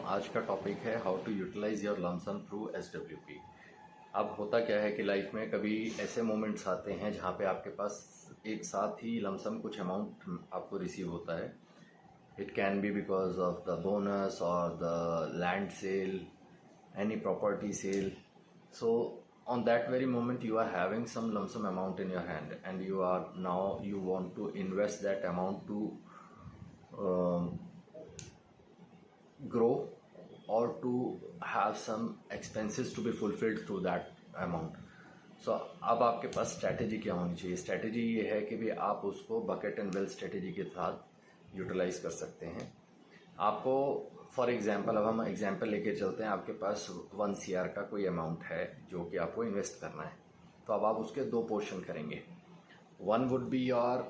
आज का टॉपिक है how to utilise your lump sum through SWP। अब होता क्या है कि लाइफ में कभी ऐसे मोमेंट्स आते हैं जहाँ पे आपके पास एक साथ ही लमसम कुछ अमाउंट आपको रिसीव होता है। It can be because of the bonus और the land sale, any property sale. So on that very moment you are having some lump sum amount in your hand and you want to invest that amount to grow or to have some expenses to be fulfilled through that amount. So अब आपके पास strategy क्या होनी चाहिए? Strategy ये है कि भी आप उसको बकेट एंड वेल्थ स्ट्रैटेजी के साथ यूटिलाइज कर सकते हैं। आपको फॉर एग्जांपल, अब हम एग्जांपल लेके चलते हैं, आपके पास 1 CR का कोई अमाउंट है जो कि आपको इन्वेस्ट करना है। तो अब आप उसके 2 पोर्शन करेंगे। One would be your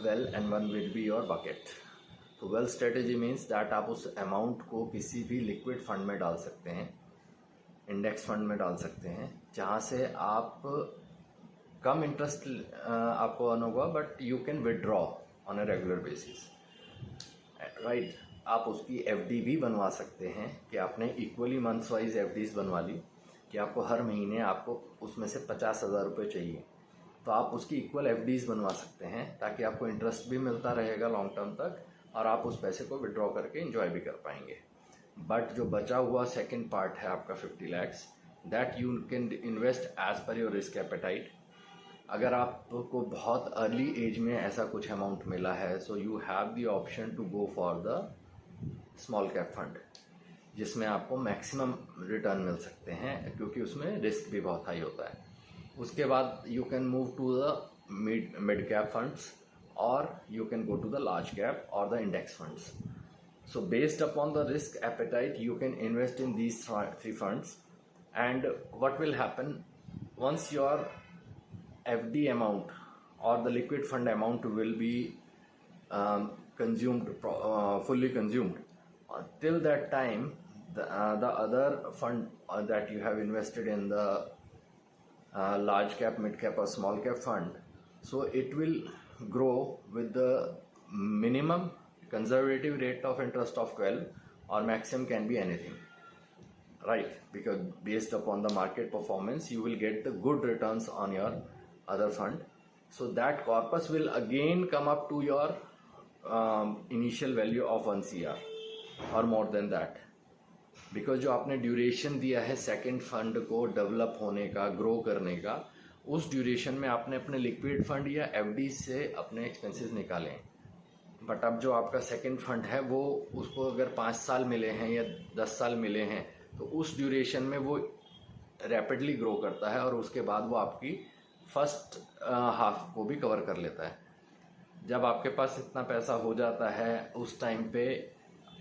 well and one would be your bucket. तो वेल स्ट्रेटेजी मीन्स दैट आप उस अमाउंट को किसी भी लिक्विड फंड में डाल सकते हैं, इंडेक्स फंड में डाल सकते हैं, जहाँ से आप कम इंटरेस्ट आपको अर्न होगा but you can withdraw on a regular basis, right. आप उसकी FD भी बनवा सकते हैं कि आपने इक्वली मंथ्स वाइज FDs बनवा ली कि आपको हर महीने आपको उसमें से 50,000 रुपये चाहिए, तो आप उसकी इक्वल FDs बनवा सकते हैं ताकि आपको इंटरेस्ट भी मिलता रहेगा लॉन्ग टर्म तक और आप उस पैसे को विड्रॉ करके एंजॉय भी कर पाएंगे। बट जो बचा हुआ सेकेंड पार्ट है आपका 50 lakhs, that you can invest as per your risk appetite. अगर आपको बहुत अर्ली एज में ऐसा कुछ अमाउंट मिला है, so you have the option to go for the small cap fund, जिसमें आपको मैक्सिमम रिटर्न मिल सकते हैं क्योंकि उसमें रिस्क भी बहुत हाई होता है। उसके बाद you can move to the mid cap funds or you can go to the large cap or the index funds. So based upon the risk appetite you can invest in these 3 funds, and what will happen once your FD amount or the liquid fund amount will be consumed, fully consumed. Till that time the other fund that you have invested in the large cap, mid cap or small cap fund, so it will grow with the minimum conservative rate of interest of 12 or maximum can be anything, right? Because based upon the market performance you will get the good returns on your other fund. So that corpus will again come up to your initial value of 1 CR or more than that, because जो आपने duration दिया है second fund को develop होने का, grow करने का, उस ड्यूरेशन में आपने अपने लिक्विड फंड या FD से अपने एक्सपेंसेस निकाले। बट अब जो आपका सेकंड फंड है वो, उसको अगर 5 साल मिले हैं या 10 साल मिले हैं तो उस ड्यूरेशन में वो रैपिडली ग्रो करता है और उसके बाद वो आपकी फर्स्ट हाफ को भी कवर कर लेता है। जब आपके पास इतना पैसा हो जाता है उस टाइम पे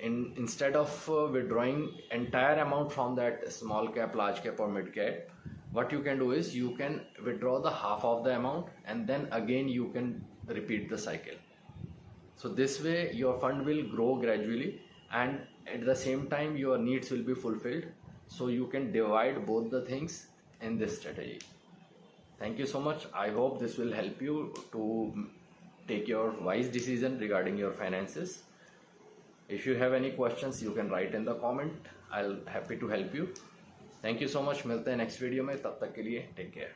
instead of withdrawing entire amount from that small cap, large cap और mid cap, what you can do is you can withdraw the half of the amount and then again you can repeat the cycle. So this way your fund will grow gradually and at the same time your needs will be fulfilled, so you can divide both the things in this strategy. Thank you so much. I hope this will help you to take your wise decision regarding your finances. If you have any questions you can write in the comment. I'll happy to help you. Thank you so much. मिलते हैं next video में, तब तक के लिए take care.